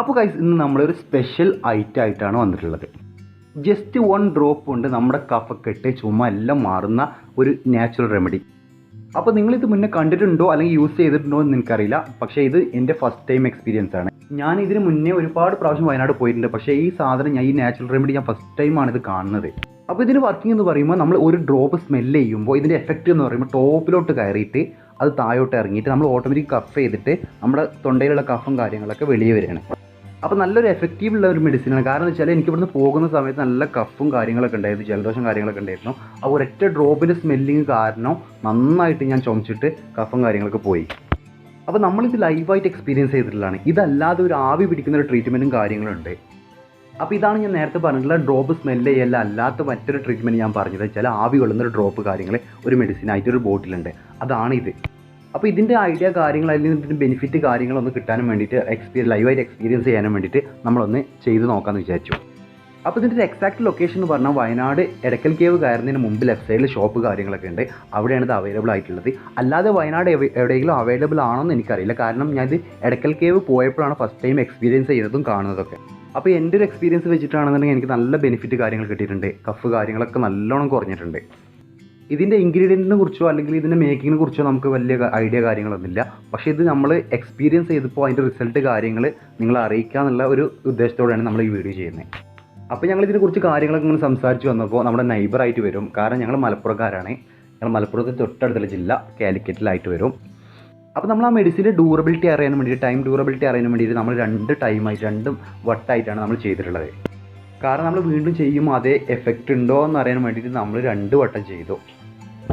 അപ്പോൾ ഗൈസ് ഇന്ന് നമ്മളൊരു സ്പെഷ്യൽ ഐറ്റം ആയിട്ടാണ് വന്നിട്ടുള്ളത്. ജസ്റ്റ് 1 ഡ്രോപ്പ് കൊണ്ട് നമ്മുടെ കഫക്കെട്ട് ചുമ എല്ലാം മാറുന്ന ഒരു നാച്ചുറൽ റെമഡി. അപ്പോൾ നിങ്ങളിത് മുന്നേ കണ്ടിട്ടുണ്ടോ അല്ലെങ്കിൽ യൂസ് ചെയ്തിട്ടുണ്ടോ എന്ന് എനിക്കറിയില്ല. പക്ഷേ ഇത് എൻ്റെ ഫസ്റ്റ് ടൈം എക്സ്പീരിയൻസ് ആണ്. ഞാൻ ഇതിന് മുന്നേ ഒരുപാട് പ്രാവശ്യം വയനാട് പോയിട്ടുണ്ട്. പക്ഷേ ഈ സാധനം ഈ നാച്ചുറൽ റെമഡി ഞാൻ ഫസ്റ്റ് ടൈമാണ് ഇത് കാണുന്നത്. അപ്പോൾ ഇതിന് വർക്കിംഗ് എന്ന് പറയുമ്പോൾ നമ്മൾ ഒരു ഡ്രോപ്പ് സ്മെല്ല് ചെയ്യുമ്പോൾ ഇതിൻ്റെ എഫക്റ്റ് എന്ന് പറയുമ്പോൾ ടോപ്പിലോട്ട് കയറിയിട്ട് അത് താഴോട്ട് ഇറങ്ങിയിട്ട് നമ്മൾ ഓട്ടോമാറ്റിക് കഫ് ചെയ്തിട്ട് നമ്മുടെ തൊണ്ടയിലുള്ള കഫും കാര്യങ്ങളൊക്കെ വെളിയെ വരികയാണ്. അപ്പോൾ നല്ലൊരു എഫക്റ്റീവുള്ള ഒരു മെഡിസിനാണ്. കാരണം എന്ന് വെച്ചാൽ എനിക്ക് ഇവിടുന്ന് പോകുന്ന സമയത്ത് നല്ല കഫും കാര്യങ്ങളൊക്കെ ഉണ്ടായിരുന്നു, ജലദോഷം കാര്യങ്ങളൊക്കെ ഉണ്ടായിരുന്നു. ആ ഒരൊറ്റ ഡ്രോപ്പിൻ്റെ സ്മെല്ലിങ് കാരണം നന്നായിട്ട് ഞാൻ ചുമച്ചിട്ട് കഫും കാര്യങ്ങളൊക്കെ പോയി. അപ്പോൾ നമ്മളിത് ലൈവായിട്ട് എക്സ്പീരിയൻസ് ചെയ്തിട്ടുള്ളതാണ്. ഇതല്ലാതെ ഒരു ആവി പിടിക്കുന്ന ഒരു ട്രീറ്റ്മെൻറ്റും കാര്യങ്ങളുണ്ട്. അപ്പോൾ ഇതാണ് ഞാൻ നേരത്തെ പറഞ്ഞിട്ടുള്ള ഡ്രോപ്പ് സ്മെല്ല് ചെയ്യല്ല അല്ലാത്ത മറ്റൊരു ട്രീറ്റ്മെൻറ്റ് ഞാൻ പറഞ്ഞത്. ചില ആവി കൊള്ളുന്നൊരു ഡ്രോപ്പ് കാര്യങ്ങൾ ഒരു മെഡിസിനായിട്ടൊരു ബോട്ടിലുണ്ട്, അതാണ് ഇത്. അപ്പോൾ ഇതിൻ്റെ ഐഡിയ കാര്യങ്ങൾ അല്ലെങ്കിൽ ഇതിൻ്റെ ബെനിഫിറ്റ് കാര്യങ്ങളൊന്ന് കിട്ടാനും വേണ്ടിയിട്ട് ലൈവായിട്ട് എക്സ്പീരിയൻസ് ചെയ്യാനും വേണ്ടിയിട്ട് നമ്മളൊന്ന് ചെയ്ത് നോക്കാമെന്ന് വിചാരിച്ചു. അപ്പോൾ ഇതിൻ്റെ എക്സാക്ട് ലൊക്കേഷൻ എന്ന് പറഞ്ഞാൽ വയനാട് എടക്കൽ കേവ് കയറുന്നതിന് മുമ്പ് ലെഫ്റ്റ് സൈഡിൽ ഷോപ്പ് കാര്യങ്ങളൊക്കെ ഉണ്ട്, അവിടെയാണ് ഇത് അവൈലബിൾ ആയിട്ടുള്ളത്. അല്ലാതെ വയനാട് എവിടെയെങ്കിലും അവൈലബിൾ ആണോ എന്ന് എനിക്കറിയില്ല. കാരണം ഞാനിത് എടക്കൽ കേവ് പോയപ്പോഴാണ് ഫസ്റ്റ് ടൈം എക്സ്പീരിയൻസ് ചെയ്യുന്നതും കാണുന്നതൊക്കെ. അപ്പോൾ എൻ്റെ ഒരു എക്സ്പീരിയൻസ് വെച്ചിട്ടാണെന്നുണ്ടെങ്കിൽ എനിക്ക് നല്ല ബെനിഫിറ്റ് കാര്യങ്ങൾ കിട്ടിയിട്ടുണ്ട്. കഫ് കാര്യങ്ങളൊക്കെ നല്ലോണം കുറഞ്ഞിട്ടുണ്ട്. ഇതിൻ്റെ ഇൻഗ്രീഡിയൻറ്റിനെ കുറിച്ചോ അല്ലെങ്കിൽ ഇതിൻ്റെ മേക്കിങ്ങിനെ കുറിച്ചോ നമുക്ക് വലിയ ഐഡിയ കാര്യങ്ങളൊന്നുമില്ല. പക്ഷേ ഇത് നമ്മൾ എക്സ്പീരിയൻസ് ചെയ്തപ്പോൾ അതിൻ്റെ റിസൾട്ട് കാര്യങ്ങൾ നിങ്ങളെ അറിയിക്കുക എന്നുള്ള ഒരു ഉദ്ദേശത്തോടെയാണ് നമ്മൾ ഈ വീഡിയോ ചെയ്യുന്നത്. അപ്പോൾ ഞങ്ങൾ ഇതിനെക്കുറിച്ച് കാര്യങ്ങളൊക്കെ ഇങ്ങനെ സംസാരിച്ച് വന്നപ്പോൾ നമ്മുടെ നൈബറായിട്ട് വരും. കാരണം ഞങ്ങൾ മലപ്പുറക്കാരാണ്. ഞങ്ങൾ മലപ്പുറത്ത് തൊട്ടടുത്തുള്ള ജില്ല കാലിക്കറ്റിലായിട്ട് വരും. അപ്പോൾ നമ്മൾ ആ മെഡിസിൻ്റെ ഡ്യൂറബിലിറ്റി അറിയാൻ വേണ്ടിയിട്ട് ടൈം ഡ്യൂറബിലിറ്റി അറിയാൻ വേണ്ടിയിട്ട് നമ്മൾ 2 വട്ടമായിട്ടാണ് നമ്മൾ ചെയ്തിട്ടുള്ളത്. കാരണം നമ്മൾ വീണ്ടും ചെയ്യുമ്പോൾ അതേ എഫക്റ്റ് ഉണ്ടോ എന്ന് അറിയാൻ വേണ്ടിയിട്ട് നമ്മൾ 2 വട്ടം ചെയ്തു.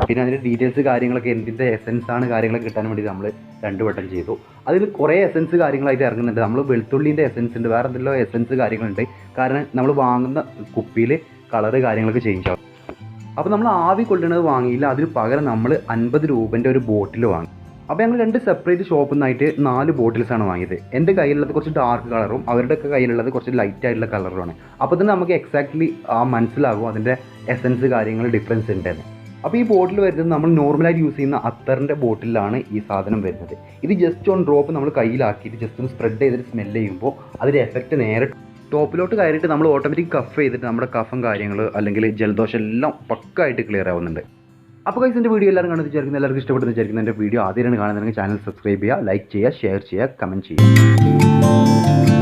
പിന്നെ അതിൻ്റെ ഡീറ്റെയിൽസ് കാര്യങ്ങളൊക്കെ എന്തിൻ്റെ എസൻസാണ് കാര്യങ്ങളൊക്കെ കിട്ടാൻ വേണ്ടി നമ്മൾ 2 വട്ടം ചെയ്തു. അതിൽ കുറേ എസൻസ് കാര്യങ്ങളായിട്ട് ഇറങ്ങുന്നുണ്ട്. നമ്മൾ വെളുത്തുള്ളിൻ്റെ എസൻസ് ഉണ്ട്, വേറെ എന്തെല്ലോ എസൻസ് കാര്യങ്ങളുണ്ട്. കാരണം നമ്മൾ വാങ്ങുന്ന കുപ്പിയിൽ കളറ് കാര്യങ്ങളൊക്കെ ചേഞ്ച് ആവും. അപ്പോൾ നമ്മൾ ആവി കൊള്ളുന്നത് വാങ്ങിയില്ല, അതിന് പകരം നമ്മൾ 50 രൂപേൻ്റെ ഒരു ബോട്ടിൽ വാങ്ങി. അപ്പോൾ ഞങ്ങൾ 2 സെപ്പറേറ്റ് ഷോപ്പിൽ നിന്നായിട്ട് 4 ബോട്ടിൽസാണ് വാങ്ങിയത്. എൻ്റെ കയ്യിലുള്ളത് കുറച്ച് ഡാർക്ക് കളറും അവരുടെയൊക്കെ കയ്യിലുള്ളത് കുറച്ച് ലൈറ്റ് ആയിട്ടുള്ള കളറുമാണ്. അപ്പോൾ തന്നെ നമുക്ക് എക്സാക്ട്ലി മനസ്സിലാകും അതിൻ്റെ എസൻസ് കാര്യങ്ങൾ ഡിഫറൻസ് ഉണ്ടെന്ന്. അപ്പോൾ ഈ ബോട്ടിൽ വരുന്നത് നമ്മൾ നോർമലായിട്ട് യൂസ് ചെയ്യുന്ന അത്തറിൻ്റെ ബോട്ടിലാണ് ഈ സാധനം വരുന്നത്. ഇത് ജസ്റ്റ് 1 ഡ്രോപ്പ് നമ്മൾ കയ്യിലാക്കിയിട്ട് ജസ്റ്റ് ഒന്ന് സ്പ്രെഡ് ചെയ്തിട്ട് സ്മെല്ല് ചെയ്യുമ്പോൾ അതിൻ്റെ എഫക്റ്റ് നേരെ ടോപ്പിലോട്ട് കയറിയിട്ട് നമ്മൾ ഓട്ടോമാറ്റിക് കഫ് ചെയ്തിട്ട് നമ്മുടെ കഫും കാര്യങ്ങൾ അല്ലെങ്കിൽ ജലദോഷം എല്ലാം പക്കായിട്ട് ക്ലിയർ ആവുന്നുണ്ട്. അപ്പോൾ ഗൈസ് എൻ്റെ വീഡിയോ എല്ലാവരും കാണുന്നത് വിചാരിക്കുന്നത്, എല്ലാവർക്കും ഇഷ്ടപ്പെടുന്ന വിചാരിക്കുന്നത്. എൻ്റെ വീഡിയോ ആദ്യമായിട്ട് കാണുന്നതെങ്കിൽ ചാനൽ സബ്സ്ക്രൈബ് ചെയ്യുക, ലൈക്ക് ചെയ്യുക, ഷെയർ ചെയ്യുക, കമൻറ്റ് ചെയ്യുക.